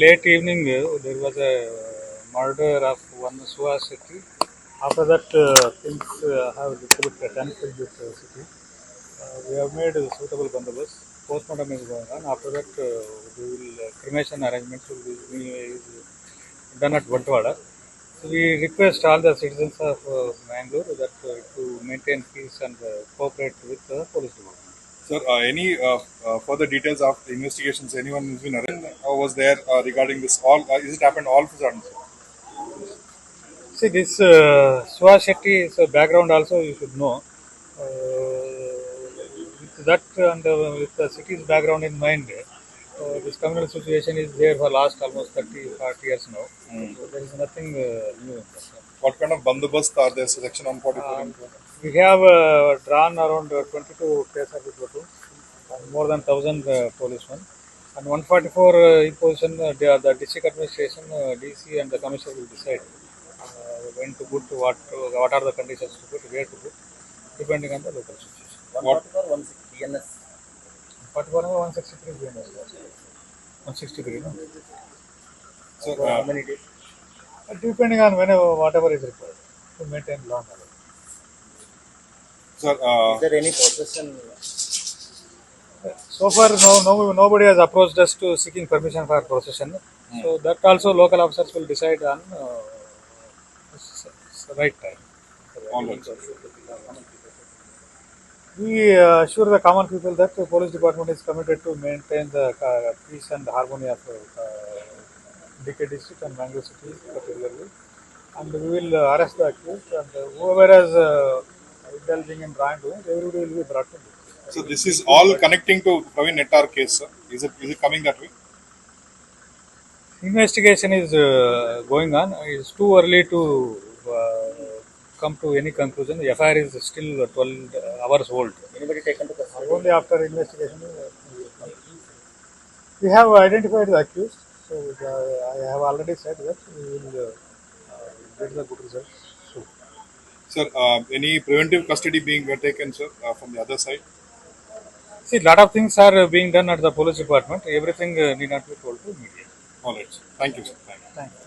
late evening, there was a murder of one Suha city. After that, things have little bit tensioned with the city. We have made a suitable bandobast. Postmortem is going on. After that, we will cremation arrangements will be done at Bantwada. So we request all the citizens of Mangalore that to maintain peace and cooperate with the police department. Sir, any further details of the investigations? Anyone has been arrested or was there regarding this? All is it happened all of a sudden? See, this Swa Shetty's background also you should know. With that and with the city's background in mind, this communal situation is there for last almost 30, 40 years now. So there is nothing new in that. What kind of bandobast are there? Section 144. We have drawn around 22 KSRP platoons and more than 1,000 policemen. And 144 imposition, the district administration, DC and the commissioner will decide when to put, what are the conditions to put, where to put, depending on the local situation. 144, 160 BNS. 144 and 163 BNS. 163, no? So, How many days? Depending on whenever, whatever is required to maintain law and order. sir, Is there any possession? So far, nobody has approached us to seeking permission for procession. So that also local officers will decide on the right time. all right, sir. We assure the common people that the police department is committed to maintain the peace and harmony of DK district and Bangalore city particularly. And we will arrest the accused and whoever has indulging in wrongdoing, everybody will be brought to book. So this is all connecting to Praveen Nettar case, sir. Is it coming that way? Investigation is going on. It's too early to come to any conclusion. The FIR is still 12 hours old. Anybody taken to custody? Only after investigation. We have identified the accused. So I have already said that we will get the good results soon. Sir, any preventive custody being taken, sir, from the other side? See, a lot of things are being done at the police department. Everything need not be told to media. All right, sir. Thank you, sir. Thank you. Thank you.